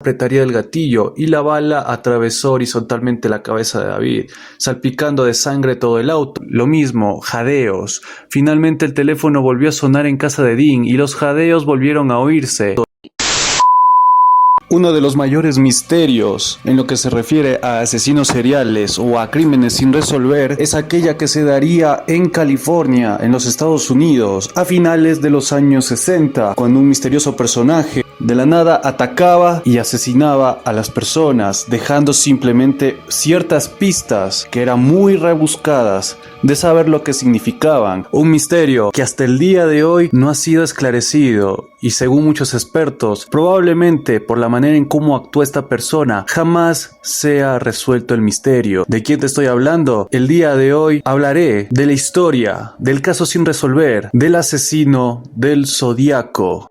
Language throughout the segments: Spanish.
apretaría el gatillo y la bala atravesó horizontalmente la cabeza de David, salpicando de sangre todo el auto. Lo mismo, jadeos. Finalmente el teléfono volvió a sonar en casa de Dean y los jadeos volvieron a oírse. Uno de los mayores misterios en lo que se refiere a asesinos seriales o a crímenes sin resolver es aquella que se daría en California, en los Estados Unidos, a finales de los años 60, cuando un misterioso personaje de la nada atacaba y asesinaba a las personas, dejando simplemente ciertas pistas que eran muy rebuscadas de saber lo que significaban. Un misterio que hasta el día de hoy no ha sido esclarecido y, según muchos expertos, probablemente por la manera en cómo actúa esta persona jamás sea resuelto el misterio. ¿De quién te estoy hablando? El día de hoy hablaré de la historia, del caso sin resolver, del asesino del Zodíaco.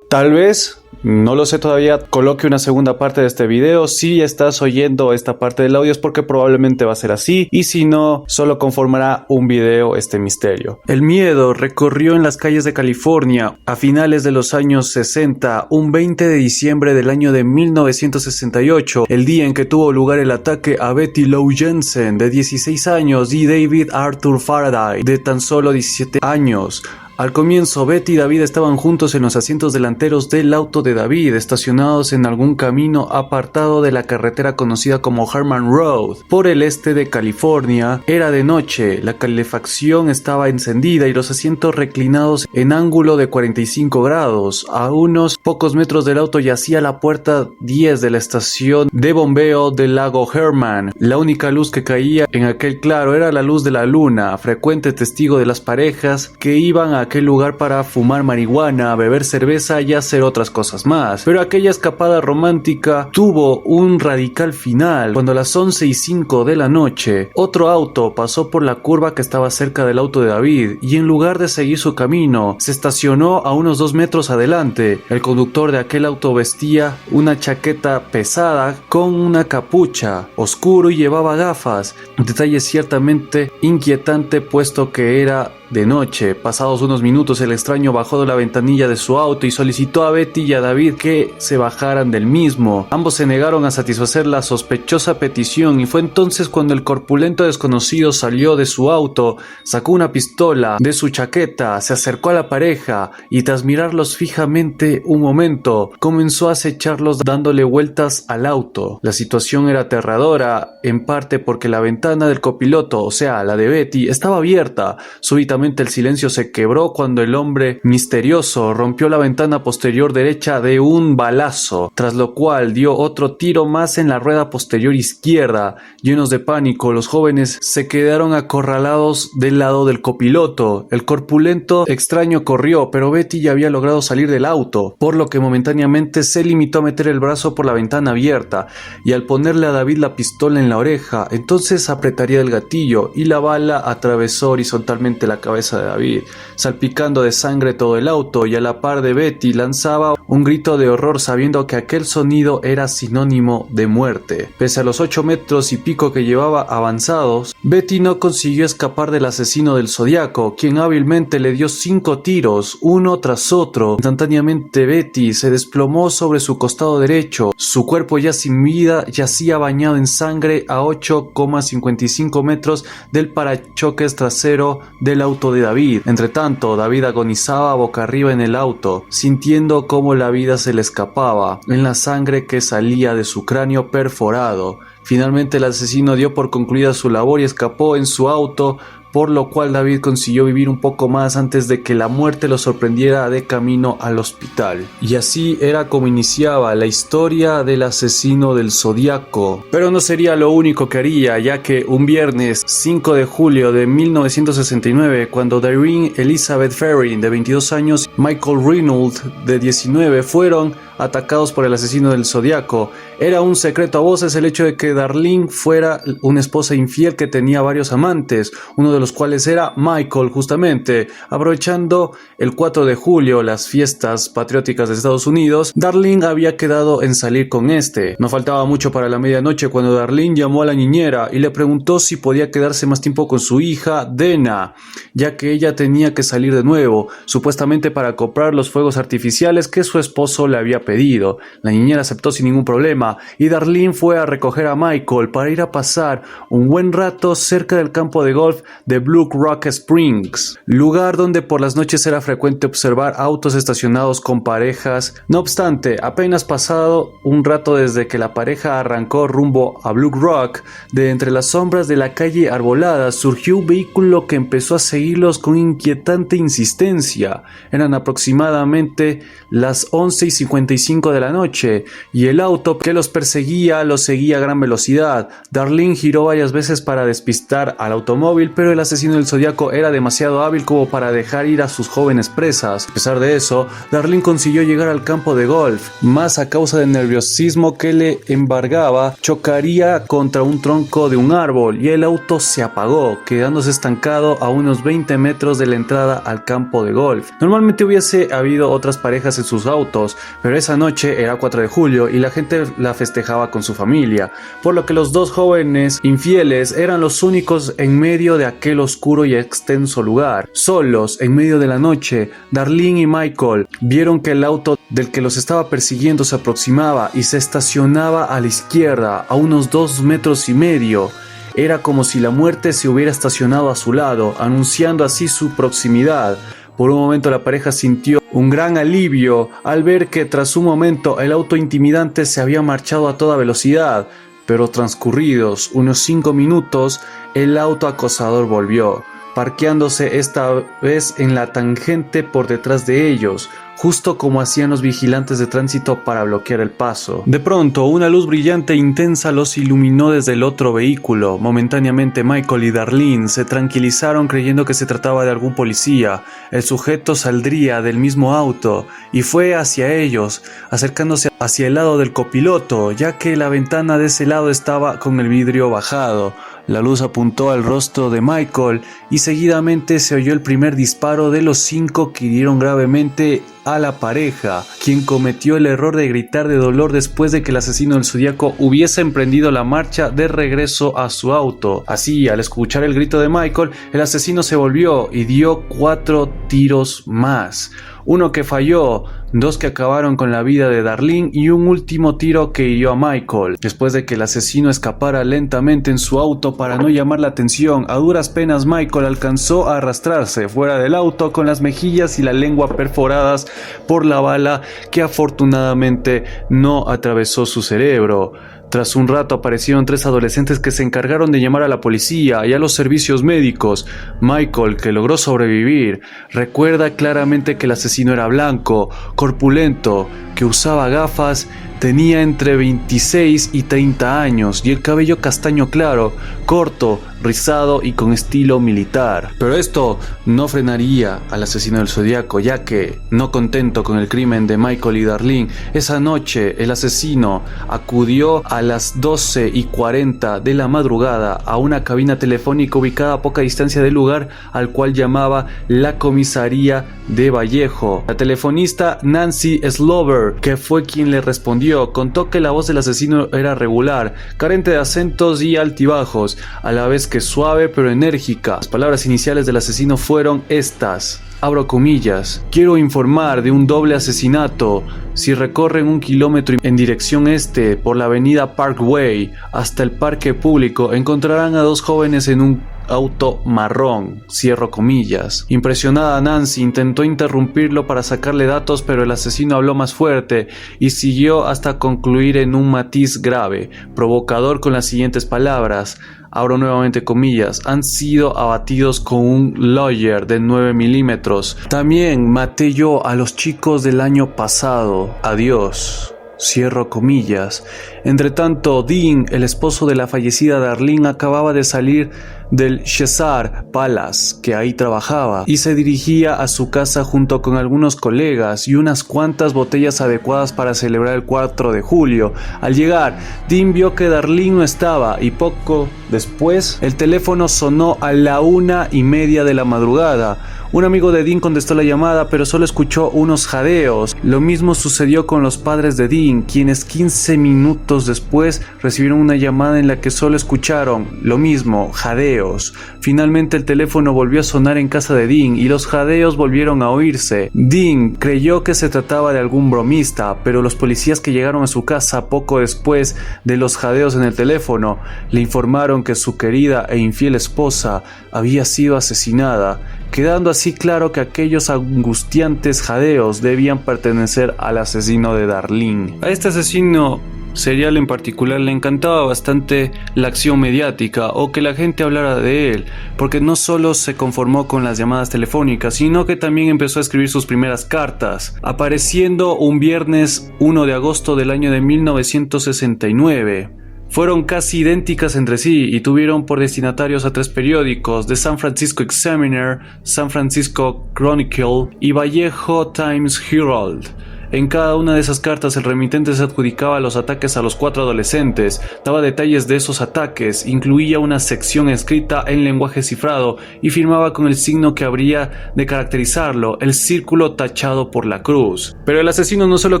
Tal vez, no lo sé todavía, coloque una segunda parte de este video. Si estás oyendo esta parte del audio es porque probablemente va a ser así, y si no, solo conformará un video este misterio. El miedo recorrió en las calles de California a finales de los años 60, un 20 de diciembre del año de 1968, el día en que tuvo lugar el ataque a Betty Lou Jensen, de 16 años, y David Arthur Faraday, de tan solo 17 años. Al comienzo, Betty y David estaban juntos en los asientos delanteros del auto de David, estacionados en algún camino apartado de la carretera conocida como Harman Road, por el este de California. Era de noche, la calefacción estaba encendida y los asientos reclinados en ángulo de 45 grados. A unos pocos metros del auto yacía la puerta 10 de la estación de bombeo del lago Herman. La única luz que caía en aquel claro era la luz de la luna, frecuente testigo de las parejas que iban a aquel lugar para fumar marihuana, beber cerveza y hacer otras cosas más. Pero aquella escapada romántica tuvo un radical final cuando a las 11:05 de la noche otro auto pasó por la curva que estaba cerca del auto de David y, en lugar de seguir su camino, se estacionó a unos 2 metros adelante. El conductor de aquel auto vestía una chaqueta pesada con una capucha, oscuro, y llevaba gafas, detalle ciertamente inquietante puesto que era de noche. Pasados unos minutos, el extraño bajó de la ventanilla de su auto y solicitó a Betty y a David que se bajaran del mismo. Ambos se negaron a satisfacer la sospechosa petición, y fue entonces cuando el corpulento desconocido salió de su auto, sacó una pistola de su chaqueta, se acercó a la pareja y, tras mirarlos fijamente un momento, comenzó a acecharlos dándole vueltas al auto. La situación era aterradora, en parte porque la ventana del copiloto, o sea, la de Betty, estaba abierta. Súbitamente el silencio se quebró cuando el hombre misterioso rompió la ventana posterior derecha de un balazo, tras lo cual dio otro tiro más en la rueda posterior izquierda. Llenos de pánico, los jóvenes se quedaron acorralados del lado del copiloto. El corpulento extraño corrió, pero Betty ya había logrado salir del auto, por lo que momentáneamente se limitó a meter el brazo por la ventana abierta, y al ponerle a David la pistola en la oreja, entonces apretaría el gatillo y la bala atravesó horizontalmente la cabeza de David, salpicando de sangre todo el auto, y a la par de Betty lanzaba un grito de horror sabiendo que aquel sonido era sinónimo de muerte. Pese a los 8 metros y pico que llevaba avanzados, Betty no consiguió escapar del asesino del Zodíaco, quien hábilmente le dio 5 tiros, uno tras otro. Instantáneamente Betty se desplomó sobre su costado derecho. Su cuerpo, ya sin vida, yacía bañado en sangre a 8,55 metros del parachoques trasero del auto de David. Entre tanto, David agonizaba boca arriba en el auto, sintiendo cómo la vida se le escapaba en la sangre que salía de su cráneo perforado. Finalmente el asesino dio por concluida su labor y escapó en su auto, por lo cual David consiguió vivir un poco más antes de que la muerte lo sorprendiera de camino al hospital. Y así era como iniciaba la historia del asesino del Zodíaco. Pero no sería lo único que haría, ya que un viernes 5 de julio de 1969, cuando Darlene Elizabeth Ferrin, de 22 años, y Michael Reynolds, de 19, fueron atacados por el asesino del Zodíaco. Era un secreto a voces el hecho de que Darlene fuera una esposa infiel que tenía varios amantes. Uno de los los cuales era Michael justamente. Aprovechando el 4 de julio, las fiestas patrióticas de Estados Unidos, Darlene había quedado en salir con este. No faltaba mucho para la medianoche cuando Darlene llamó a la niñera y le preguntó si podía quedarse más tiempo con su hija, Dena, ya que ella tenía que salir de nuevo, supuestamente para comprar los fuegos artificiales que su esposo le había pedido. La niñera aceptó sin ningún problema y Darlene fue a recoger a Michael para ir a pasar un buen rato cerca del campo de golf de Blue Rock Springs, lugar donde por las noches era frecuente observar autos estacionados con parejas. No obstante, apenas pasado un rato desde que la pareja arrancó rumbo a Blue Rock, de entre las sombras de la calle arbolada surgió un vehículo que empezó a seguirlos con inquietante insistencia. Eran aproximadamente las 11:55 de la noche y el auto que los perseguía los seguía a gran velocidad. Darlene giró varias veces para despistar al automóvil, pero el asesino del Zodíaco era demasiado hábil como para dejar ir a sus jóvenes presas. A pesar de eso, Darlene consiguió llegar al campo de golf, más a causa del nerviosismo que le embargaba, chocaría contra un tronco de un árbol y el auto se apagó, quedándose estancado a unos 20 metros de la entrada al campo de golf. Normalmente hubiese habido otras parejas en sus autos, pero esa noche era 4 de julio y la gente la festejaba con su familia, por lo que los dos jóvenes infieles eran los únicos en medio de aquel oscuro y extenso lugar. Solos, en medio de la noche, Darlene y Michael vieron que el auto del que los estaba persiguiendo se aproximaba y se estacionaba a la izquierda, a unos 2,5 metros. Era como si la muerte se hubiera estacionado a su lado, anunciando así su proximidad. Por un momento la pareja sintió un gran alivio al ver que tras un momento el auto intimidante se había marchado a toda velocidad, pero transcurridos unos 5 minutos el auto acosador volvió, parqueándose esta vez en la tangente por detrás de ellos, justo como hacían los vigilantes de tránsito para bloquear el paso. De pronto, una luz brillante e intensa los iluminó desde el otro vehículo. Momentáneamente, Michael y Darlene se tranquilizaron creyendo que se trataba de algún policía. El sujeto saldría del mismo auto y fue hacia ellos, acercándose hacia el lado del copiloto, ya que la ventana de ese lado estaba con el vidrio bajado. La luz apuntó al rostro de Michael y seguidamente se oyó el primer disparo de los 5 que hirieron gravemente a la pareja, quien cometió el error de gritar de dolor después de que el asesino del Zodíaco hubiese emprendido la marcha de regreso a su auto. Así, al escuchar el grito de Michael, el asesino se volvió y dio 4 tiros más. Uno que falló, 2 que acabaron con la vida de Darlene y un último tiro que hirió a Michael. Después de que el asesino escapara lentamente en su auto para no llamar la atención, a duras penas Michael alcanzó a arrastrarse fuera del auto con las mejillas y la lengua perforadas por la bala que afortunadamente no atravesó su cerebro. Tras un rato aparecieron 3 adolescentes que se encargaron de llamar a la policía y a los servicios médicos. Michael, que logró sobrevivir, recuerda claramente que el asesino era blanco, corpulento, que usaba gafas, tenía entre 26 y 30 años y el cabello castaño claro, corto, rizado y con estilo militar. Pero esto no frenaría al asesino del Zodíaco, ya que, no contento con el crimen de Michael y Darlene, esa noche el asesino acudió a las 12:40 de la madrugada a una cabina telefónica ubicada a poca distancia del lugar al cual llamaba la comisaría de Vallejo. La telefonista Nancy Slover, que fue quien le respondió, contó que la voz del asesino era regular, carente de acentos y altibajos, a la vez que suave pero enérgica. Las palabras iniciales del asesino fueron estas: abro comillas, quiero informar de un doble asesinato. Si recorren 1 kilómetro en dirección este por la avenida Parkway hasta el parque público, encontrarán a 2 jóvenes en un auto marrón, cierro comillas. Impresionada, Nancy intentó interrumpirlo para sacarle datos, pero el asesino habló más fuerte y siguió hasta concluir en un matiz grave, provocador, con las siguientes palabras: abro nuevamente comillas, han sido abatidos con un Lawyer de 9 milímetros. También maté yo a los chicos del año pasado. Adiós. Cierro comillas. Entre tanto, Dean, el esposo de la fallecida Darlene, acababa de salir del Caesar Palace, que ahí trabajaba, y se dirigía a su casa junto con algunos colegas y unas cuantas botellas adecuadas para celebrar el 4 de julio. Al llegar, Dean vio que Darlene no estaba y poco después el teléfono sonó a la 1:30 de la madrugada. Un amigo de Dean contestó la llamada, pero solo escuchó unos jadeos. Lo mismo sucedió con los padres de Dean, quienes 15 minutos después recibieron una llamada en la que solo escucharon lo mismo, jadeos. Finalmente el teléfono volvió a sonar en casa de Dean y los jadeos volvieron a oírse. Dean creyó que se trataba de algún bromista, pero los policías que llegaron a su casa poco después de los jadeos en el teléfono le informaron que su querida e infiel esposa había sido asesinada, quedando así claro que aquellos angustiantes jadeos debían pertenecer al asesino de Darlene. A este asesino serial en particular le encantaba bastante la acción mediática o que la gente hablara de él, porque no solo se conformó con las llamadas telefónicas, sino que también empezó a escribir sus primeras cartas, apareciendo un viernes 1 de agosto del año de 1969. Fueron casi idénticas entre sí y tuvieron por destinatarios a 3 periódicos: The San Francisco Examiner, San Francisco Chronicle y Vallejo Times Herald. En cada una de esas cartas el remitente se adjudicaba los ataques a los 4 adolescentes, daba detalles de esos ataques, incluía una sección escrita en lenguaje cifrado y firmaba con el signo que habría de caracterizarlo, el círculo tachado por la cruz. Pero el asesino no solo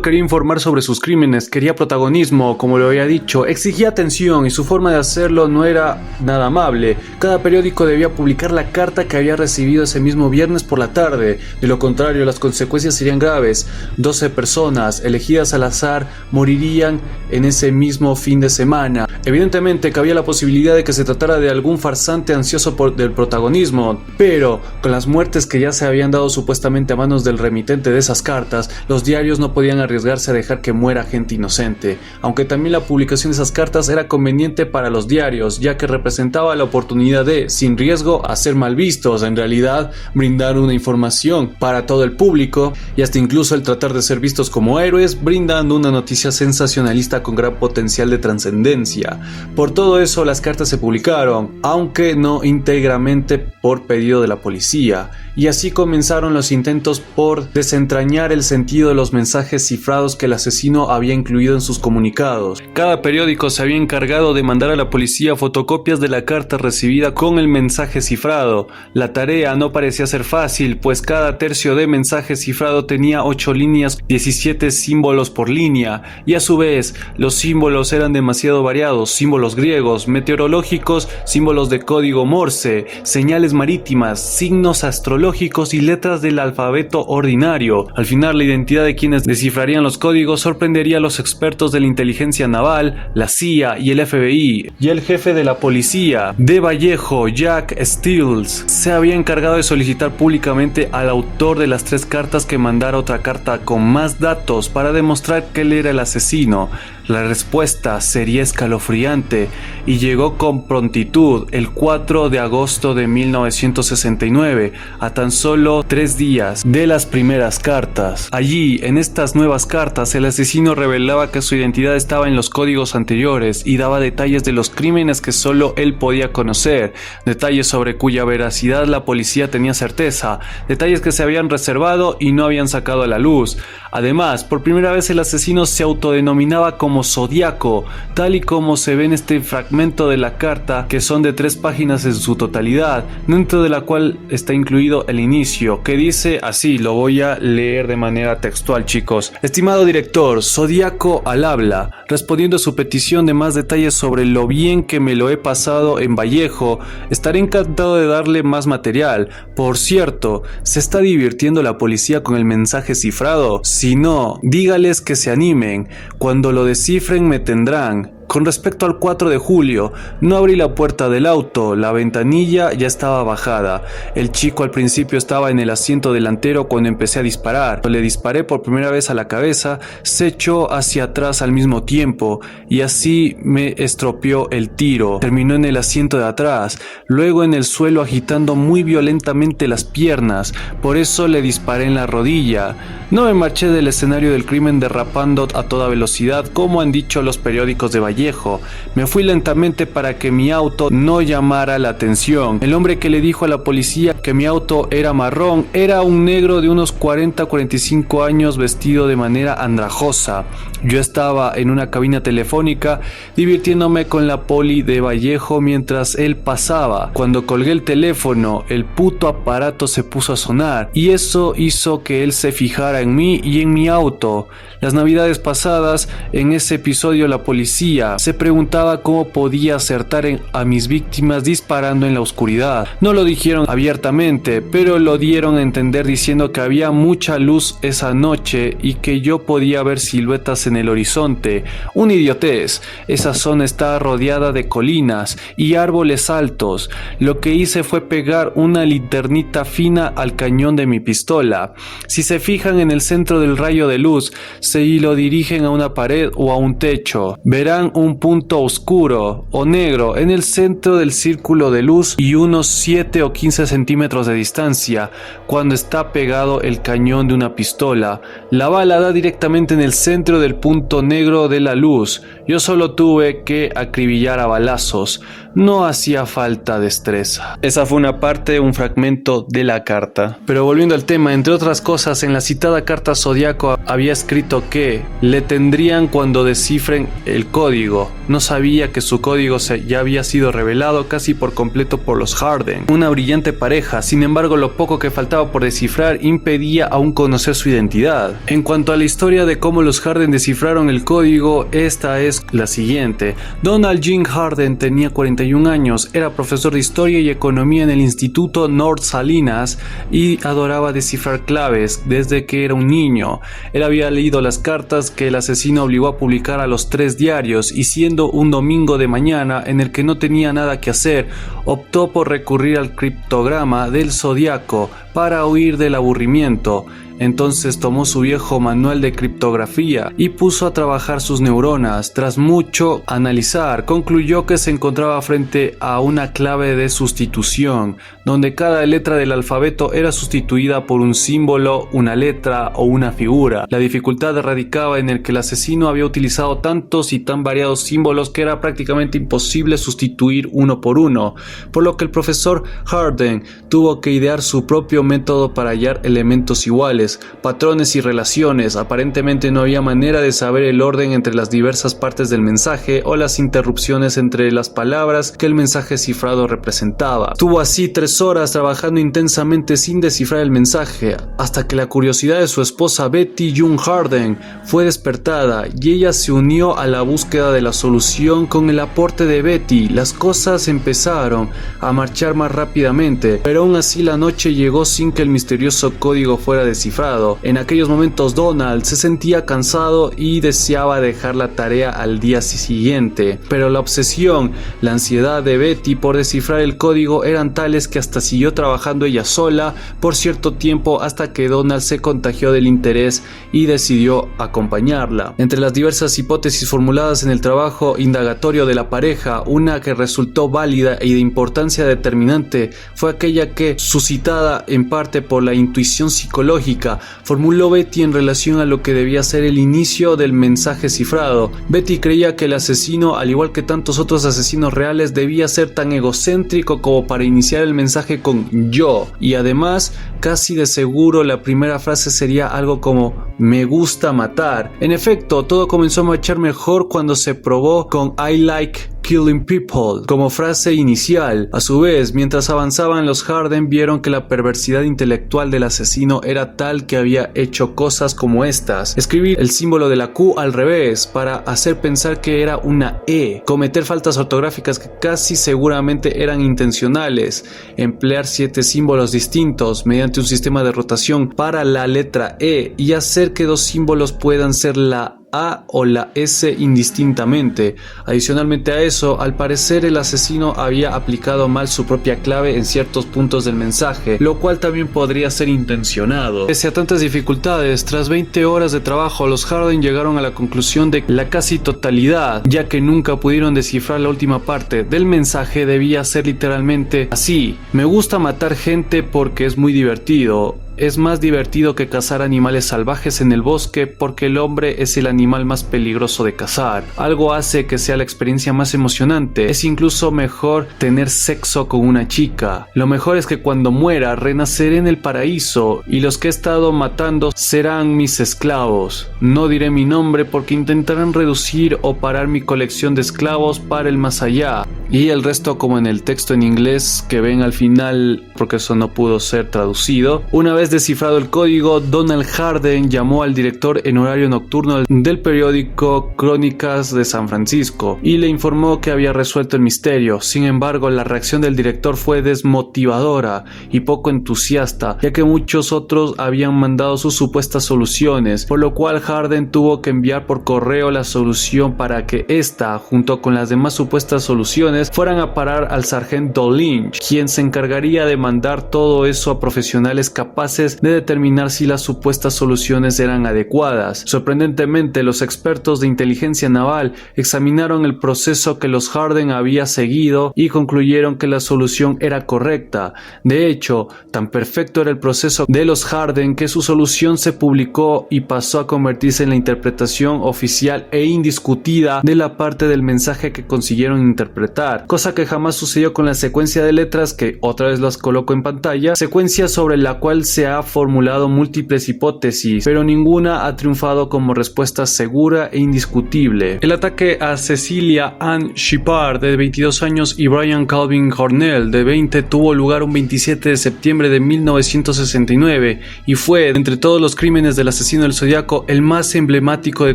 quería informar sobre sus crímenes, quería protagonismo, como lo había dicho, exigía atención y su forma de hacerlo no era nada amable. Cada periódico debía publicar la carta que había recibido ese mismo viernes por la tarde, de lo contrario las consecuencias serían graves. 12 personas elegidas al azar morirían en ese mismo fin de semana. Evidentemente cabía la posibilidad de que se tratara de algún farsante ansioso del protagonismo, pero con las muertes que ya se habían dado supuestamente a manos del remitente de esas cartas, los diarios no podían arriesgarse a dejar que muera gente inocente, aunque también la publicación de esas cartas era conveniente para los diarios, ya que representaba la oportunidad de, sin riesgo a ser mal vistos, en realidad brindar una información para todo el público y hasta incluso el tratar de ser vistos como héroes, brindando una noticia sensacionalista con gran potencial de trascendencia. Por todo eso las cartas se publicaron, aunque no íntegramente por pedido de la policía, y así comenzaron los intentos por desentrañar el sentido de los mensajes cifrados que el asesino había incluido en sus comunicados. Cada periódico se había encargado de mandar a la policía fotocopias de la carta recibida con el mensaje cifrado. La tarea no parecía ser fácil, pues cada tercio de mensaje cifrado tenía 8 líneas, 17 símbolos por línea, y a su vez los símbolos eran demasiado variados: símbolos griegos, meteorológicos, símbolos de código Morse, señales marítimas, signos astrológicos y letras del alfabeto ordinario. Al final, la identidad de quienes descifrarían los códigos sorprendería a los expertos de la inteligencia naval, la CIA y el FBI, y el jefe de la policía de Vallejo, Jack Stiles, se había encargado de solicitar públicamente al autor de las 3 cartas que mandara otra carta con más datos para demostrar que él era el asesino. La respuesta sería escalofriante y llegó con prontitud el 4 de agosto de 1969, a tan solo 3 días de las primeras cartas. Allí, en estas nuevas cartas, el asesino revelaba que su identidad estaba en los códigos anteriores y daba detalles de los crímenes que solo él podía conocer, detalles sobre cuya veracidad la policía tenía certeza, detalles que se habían reservado y no habían sacado a la luz. Además, por primera vez el asesino se autodenominaba como Zodíaco, tal y como se ve en este fragmento de la carta, que son de 3 páginas en su totalidad, dentro de la cual está incluido el inicio, que dice así, lo voy a leer de manera textual, chicos. Estimado director, Zodíaco al habla, respondiendo a su petición de más detalles sobre lo bien que me lo he pasado en Vallejo, estaré encantado de darle más material. Por cierto, ¿se está divirtiendo la policía con el mensaje cifrado? Si no, dígales que se animen. Cuando lo descifren me tendrán. Con respecto al 4 de julio, no abrí la puerta del auto, la ventanilla ya estaba bajada. El chico al principio estaba en el asiento delantero cuando empecé a disparar. Cuando le disparé por primera vez a la cabeza, se echó hacia atrás al mismo tiempo y así me estropeó el tiro. Terminó en el asiento de atrás, luego en el suelo agitando muy violentamente las piernas, por eso le disparé en la rodilla. No me marché del escenario del crimen derrapando a toda velocidad como han dicho los periódicos de Vallejo. Me fui lentamente para que mi auto no llamara la atención. El hombre que le dijo a la policía que mi auto era marrón era un negro de unos 40-45 años vestido de manera andrajosa. Yo estaba en una cabina telefónica divirtiéndome con la poli de Vallejo mientras él pasaba. Cuando colgué el teléfono, el puto aparato se puso a sonar y eso hizo que él se fijara en mí y en mi auto. Las navidades pasadas, en ese episodio la policía se preguntaba cómo podía acertar a mis víctimas disparando en la oscuridad. No lo dijeron abiertamente, pero lo dieron a entender diciendo que había mucha luz esa noche y que yo podía ver siluetas en el horizonte. Una idiotez. Esa zona está rodeada de colinas y árboles altos. Lo que hice fue pegar una linternita fina al cañón de mi pistola. Si se fijan en el centro del rayo de luz, si lo dirigen a una pared o a un techo, verán un punto oscuro o negro en el centro del círculo de luz y unos 7 o 15 centímetros de distancia cuando está pegado el cañón de una pistola. La bala da directamente en el centro del punto negro de la luz. Yo solo tuve que acribillar a balazos. No hacía falta destreza. Esa fue una parte, un fragmento de la carta. Pero volviendo al tema, entre otras cosas, en la citada carta Zodiaco había escrito que le tendrían cuando descifren el código. No sabía que su código ya había sido revelado casi por completo por los Harden. Una brillante pareja, sin embargo lo poco que faltaba por descifrar impedía aún conocer su identidad. En cuanto a la historia de cómo los Harden descifraron el código, esta es la siguiente. Donald Jean Harden tenía 41 años, era profesor de historia y economía en el Instituto North Salinas y adoraba descifrar claves desde que era un niño. Él había leído las cartas que el asesino obligó a publicar a los 3 diarios y siendo un domingo de mañana en el que no tenía nada que hacer, optó por recurrir al criptograma del Zodiaco para huir del aburrimiento. Entonces tomó su viejo manual de criptografía y puso a trabajar sus neuronas. Tras mucho analizar, concluyó que se encontraba frente a una clave de sustitución, donde cada letra del alfabeto era sustituida por un símbolo, una letra o una figura. La dificultad radicaba en el que el asesino había utilizado tantos y tan variados símbolos que era prácticamente imposible sustituir uno por uno, por lo que el profesor Harden tuvo que idear su propio método para hallar elementos iguales, patrones y relaciones. Aparentemente no había manera de saber el orden entre las diversas partes del mensaje o las interrupciones entre las palabras que el mensaje cifrado representaba. Estuvo así 3 horas trabajando intensamente sin descifrar el mensaje, hasta que la curiosidad de su esposa Betty June Harden fue despertada y ella se unió a la búsqueda de la solución. Con el aporte de Betty, las cosas empezaron a marchar más rápidamente, pero aún así la noche llegó sin que el misterioso código fuera descifrado. En aquellos momentos Donald se sentía cansado y deseaba dejar la tarea al día siguiente, pero la obsesión, la ansiedad de Betty por descifrar el código eran tales que hasta siguió trabajando ella sola por cierto tiempo hasta que Donald se contagió del interés y decidió acompañarla. Entre las diversas hipótesis formuladas en el trabajo indagatorio de la pareja, una que resultó válida y de importancia determinante fue aquella que, suscitada en parte por la intuición psicológica, formuló Betty en relación a lo que debía ser el inicio del mensaje cifrado. Betty creía que el asesino, al igual que tantos otros asesinos reales, debía ser tan egocéntrico como para iniciar el mensaje con yo, y además casi de seguro la primera frase sería algo como me gusta matar. En efecto, todo comenzó a marchar mejor cuando se probó con I like killing people como frase inicial. A su vez, mientras avanzaban, los Harden vieron que la perversidad intelectual del asesino era tal que había hecho cosas como estas: escribir el símbolo de la Q al revés para hacer pensar que era una E, cometer faltas ortográficas que casi seguramente eran intencionales, emplear 7 símbolos distintos mediante un sistema de rotación para la letra E y hacer que 2 símbolos puedan ser la A o la S indistintamente. Adicionalmente a eso, al parecer el asesino había aplicado mal su propia clave en ciertos puntos del mensaje, lo cual también podría ser intencionado. Pese a tantas dificultades, tras 20 horas de trabajo, los Harden llegaron a la conclusión de que la casi totalidad, ya que nunca pudieron descifrar la última parte del mensaje, debía ser literalmente así: me gusta matar gente porque es muy divertido. es más divertido que cazar animales salvajes en el bosque porque el hombre es el animal más peligroso de cazar. Algo hace que sea la experiencia más emocionante. Es incluso mejor tener sexo con una chica. Lo mejor es que cuando muera renaceré en el paraíso y los que he estado matando serán mis esclavos. No diré mi nombre porque intentarán reducir o parar mi colección de esclavos para el más allá. Y el resto como en el texto en inglés que ven al final, porque eso no pudo ser traducido. Una vez descifrado el código, Donald Harden llamó al director en horario nocturno del periódico Crónicas de San Francisco y le informó que había resuelto el misterio. Sin embargo, la reacción del director fue desmotivadora y poco entusiasta, ya que muchos otros habían mandado sus supuestas soluciones, por lo cual Harden tuvo que enviar por correo la solución para que ésta, junto con las demás supuestas soluciones, fueran a parar al sargento Lynch, quien se encargaría de mandar todo eso a profesionales capaces de determinar si las supuestas soluciones eran adecuadas. Sorprendentemente, los expertos de inteligencia naval examinaron el proceso que los Harden había seguido y concluyeron que la solución era correcta. De hecho, tan perfecto era el proceso de los Harden que su solución se publicó y pasó a convertirse en la interpretación oficial e indiscutida de la parte del mensaje que consiguieron interpretar, cosa que jamás sucedió con la secuencia de letras que otra vez las coloco en pantalla, secuencia sobre la cual se ha formulado múltiples hipótesis, pero ninguna ha triunfado como respuesta segura e indiscutible. El ataque a Cecilia Ann Shepard, de 22 años, y Brian Calvin Hornell, de 20, tuvo lugar un 27 de septiembre de 1969 y fue, entre todos los crímenes del asesino del Zodíaco, el más emblemático de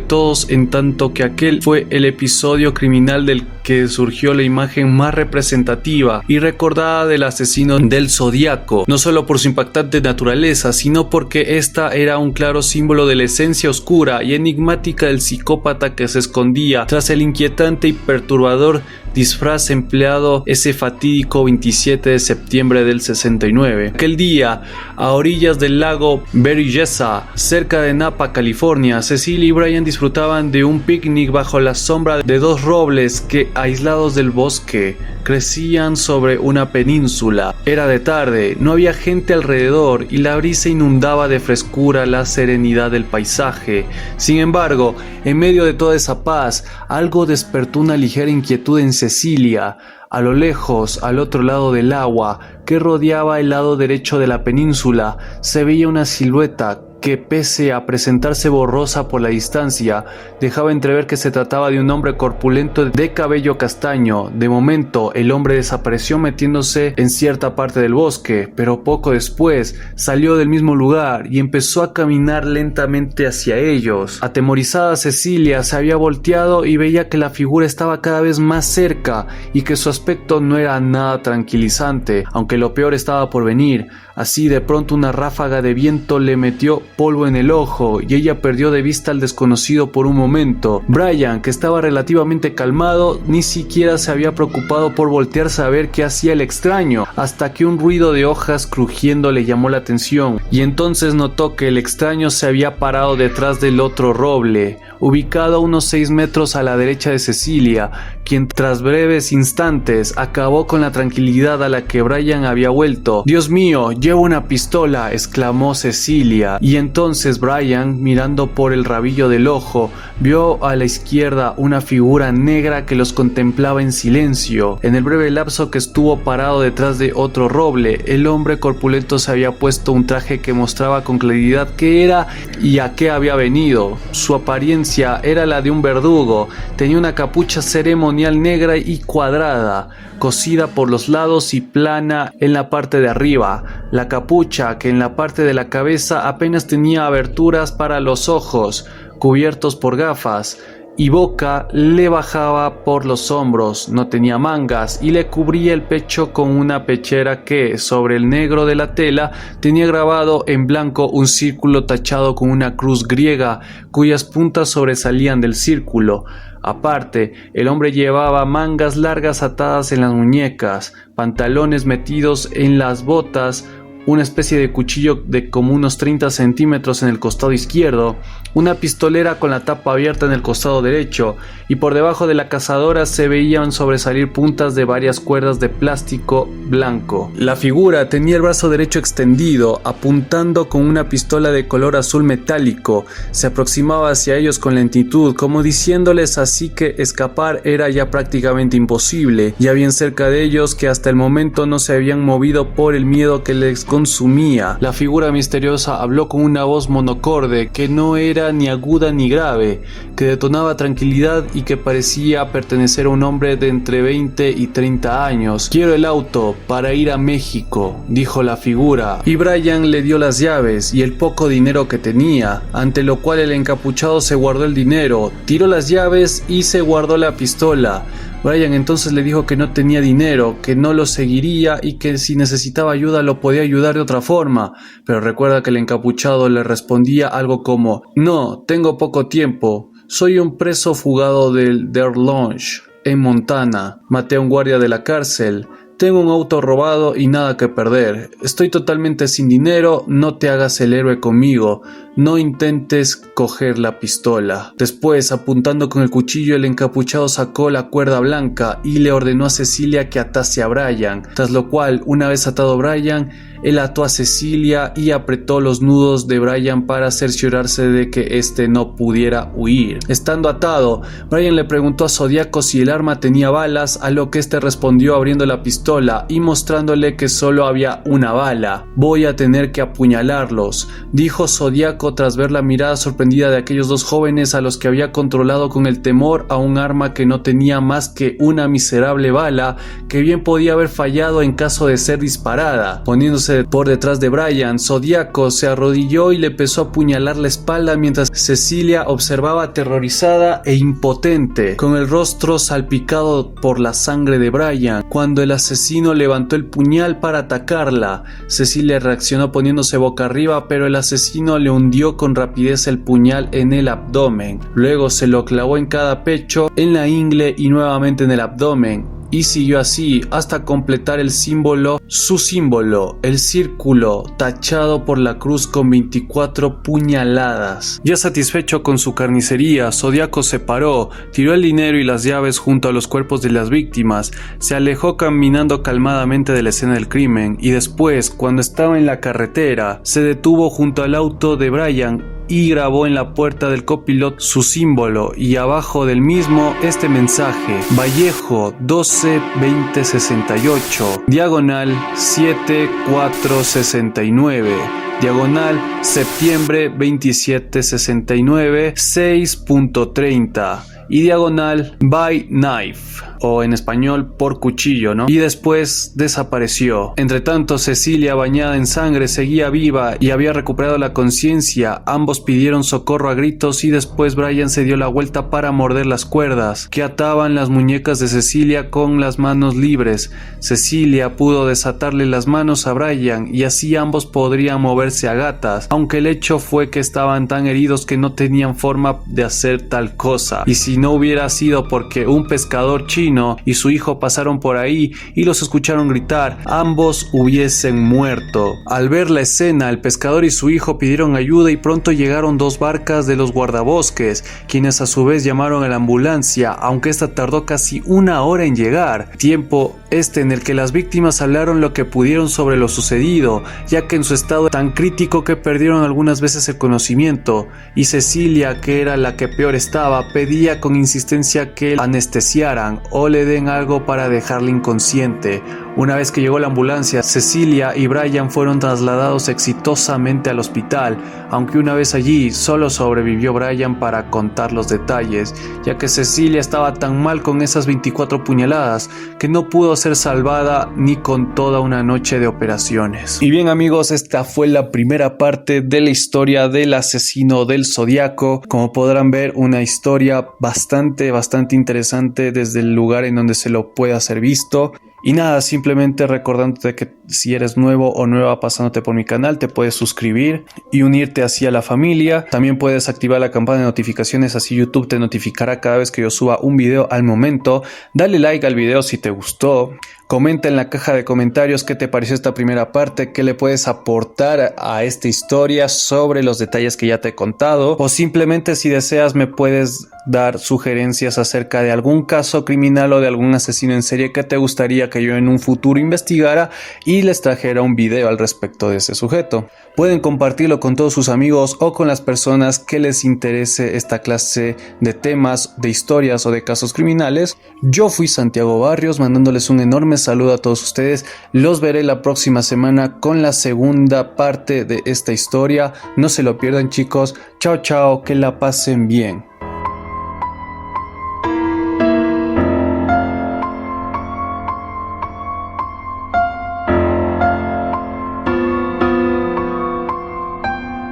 todos, en tanto que aquel fue el episodio criminal del que surgió la imagen más representativa y recordada del asesino del Zodíaco, no solo por su impactante naturaleza, sino porque esta era un claro símbolo de la esencia oscura y enigmática del psicópata que se escondía tras el inquietante y perturbador disfraz empleado ese fatídico 27 de septiembre del 69. Aquel día, a orillas del lago Berryessa, cerca de Napa, California, Cecilia y Brian disfrutaban de un picnic bajo la sombra de dos robles que, aislados del bosque, crecían sobre una península. Era de tarde, no había gente alrededor y la brisa inundaba de frescura la serenidad del paisaje. Sin embargo, en medio de toda esa paz, algo despertó una ligera inquietud en Cecilia. A lo lejos, al otro lado del agua, que rodeaba el lado derecho de la península, se veía una silueta que, pese a presentarse borrosa por la distancia, dejaba entrever que se trataba de un hombre corpulento de cabello castaño. De momento, el hombre desapareció metiéndose en cierta parte del bosque, pero poco después salió del mismo lugar y empezó a caminar lentamente hacia ellos. Atemorizada, Cecilia se había volteado y veía que la figura estaba cada vez más cerca y que su aspecto no era nada tranquilizante, aunque lo peor estaba por venir. Así, de pronto, una ráfaga de viento le metió polvo en el ojo y ella perdió de vista al desconocido por un momento. Brian, que estaba relativamente calmado, ni siquiera se había preocupado por voltearse a ver qué hacía el extraño, hasta que un ruido de hojas crujiendo le llamó la atención, y entonces notó que el extraño se había parado detrás del otro roble, ubicado a unos 6 metros a la derecha de Cecilia, quien tras breves instantes acabó con la tranquilidad a la que Brian había vuelto. «Dios mío, llevo una pistola», exclamó Cecilia, y entonces Brian, mirando por el rabillo del ojo, vio a la izquierda una figura negra que los contemplaba en silencio. En el breve lapso que estuvo parado detrás de otro roble, el hombre corpulento se había puesto un traje que mostraba con claridad qué era y a qué había venido. Su apariencia era la de un verdugo. Tenía una capucha ceremonial negra y cuadrada, cosida por los lados y plana en la parte de arriba. La capucha, que en la parte de la cabeza apenas tenía aberturas para los ojos, cubiertos por gafas, y boca, le bajaba por los hombros, no tenía mangas y le cubría el pecho con una pechera que, sobre el negro de la tela, tenía grabado en blanco un círculo tachado con una cruz griega, cuyas puntas sobresalían del círculo. Aparte, el hombre llevaba mangas largas atadas en las muñecas, pantalones metidos en las botas, una especie de cuchillo de como unos 30 centímetros en el costado izquierdo, una pistolera con la tapa abierta en el costado derecho, y por debajo de la cazadora se veían sobresalir puntas de varias cuerdas de plástico blanco. La figura tenía el brazo derecho extendido, apuntando con una pistola de color azul metálico. Se aproximaba hacia ellos con lentitud, como diciéndoles así que escapar era ya prácticamente imposible, ya bien cerca de ellos que hasta el momento no se habían movido por el miedo que les consumía. La figura misteriosa habló con una voz monocorde que no era ni aguda ni grave, que detonaba tranquilidad y que parecía pertenecer a un hombre de entre 20 y 30 años. «Quiero el auto para ir a México», dijo la figura, y Brian le dio las llaves y el poco dinero que tenía, ante lo cual el encapuchado se guardó el dinero, tiró las llaves y se guardó la pistola. Brian entonces le dijo que no tenía dinero, que no lo seguiría y que si necesitaba ayuda lo podía ayudar de otra forma, pero recuerda que el encapuchado le respondía algo como: «No, tengo poco tiempo, soy un preso fugado del Deer Lodge en Montana, maté a un guardia de la cárcel, tengo un auto robado y nada que perder, estoy totalmente sin dinero, no te hagas el héroe conmigo, no intentes coger la pistola». Después, apuntando con el cuchillo, el encapuchado sacó la cuerda blanca y le ordenó a Cecilia que atase a Brian, tras lo cual, una vez atado Brian, él ató a Cecilia y apretó los nudos de Brian para cerciorarse de que éste no pudiera huir. Estando atado, Brian le preguntó a Zodiaco si el arma tenía balas, a lo que éste respondió abriendo la pistola y mostrándole que solo había una bala. «Voy a tener que apuñalarlos», dijo Zodiaco tras ver la mirada sorprendida de aquellos dos jóvenes a los que había controlado con el temor a un arma que no tenía más que una miserable bala que bien podía haber fallado en caso de ser disparada. Poniéndose por detrás de Brian, Zodiaco se arrodilló y le empezó a apuñalar la espalda mientras Cecilia observaba aterrorizada e impotente, con el rostro salpicado por la sangre de Brian. Cuando el asesino levantó el puñal para atacarla, Cecilia reaccionó poniéndose boca arriba, pero el asesino le hundió con rapidez el puñal en el abdomen. Luego se lo clavó en cada pecho, en la ingle y nuevamente en el abdomen. Y siguió así hasta completar su símbolo, el círculo tachado por la cruz con 24 puñaladas. Ya satisfecho con su carnicería, Zodiaco se paró, tiró el dinero y las llaves junto a los cuerpos de las víctimas, se alejó caminando calmadamente de la escena del crimen y después, cuando estaba en la carretera, se detuvo junto al auto de Brian y grabó en la puerta del copiloto su símbolo y abajo del mismo este mensaje: Vallejo 12-20-68, diagonal 7469, diagonal septiembre 27-69, 6.30 y diagonal by knife, o en español por cuchillo, ¿no? Y después desapareció. Entre tanto, Cecilia, bañada en sangre, seguía viva y había recuperado la conciencia. Ambos pidieron socorro a gritos y después Brian se dio la vuelta para morder las cuerdas que ataban las muñecas de Cecilia con las manos libres. Cecilia pudo desatarle las manos a Brian y así ambos podrían moverse a gatas, aunque el hecho fue que estaban tan heridos que no tenían forma de hacer tal cosa. Y si no hubiera sido porque un pescador chino y su hijo pasaron por ahí y los escucharon gritar, ambos hubiesen muerto. Al ver la escena, el pescador y su hijo pidieron ayuda y pronto llegaron dos barcas de los guardabosques, quienes a su vez llamaron a la ambulancia, aunque esta tardó casi una hora en llegar, tiempo en el que las víctimas hablaron lo que pudieron sobre lo sucedido, ya que en su estado tan crítico que perdieron algunas veces el conocimiento, y Cecilia, que era la que peor estaba, pedía con insistencia que la anestesiaran o le den algo para dejarla inconsciente. Una vez que llegó la ambulancia, Cecilia y Brian fueron trasladados exitosamente al hospital, aunque una vez allí solo sobrevivió Brian para contar los detalles, ya que Cecilia estaba tan mal con esas 24 puñaladas que no pudo ser salvada ni con toda una noche de operaciones. Y bien amigos, esta fue la primera parte de la historia del asesino del Zodiaco. Como podrán ver, una historia bastante interesante desde el lugar en donde se lo pueda ser visto. Y nada, simplemente recordándote que si eres nuevo o nueva pasándote por mi canal, te puedes suscribir y unirte así a la familia. También puedes activar la campana de notificaciones, así YouTube te notificará cada vez que yo suba un video al momento. Dale like al video si te gustó. Comenta en la caja de comentarios qué te pareció esta primera parte, qué le puedes aportar a esta historia sobre los detalles que ya te he contado, o simplemente si deseas me puedes dar sugerencias acerca de algún caso criminal o de algún asesino en serie que te gustaría que yo en un futuro investigara y les trajera un video al respecto de ese sujeto. Pueden compartirlo con todos sus amigos o con las personas que les interese esta clase de temas, de historias o de casos criminales. Yo fui Santiago Barrios, mandándoles un enorme saludo a todos ustedes. Los veré la próxima semana con la segunda parte de esta historia. No se lo pierdan, chicos. Chao, chao, que la pasen bien.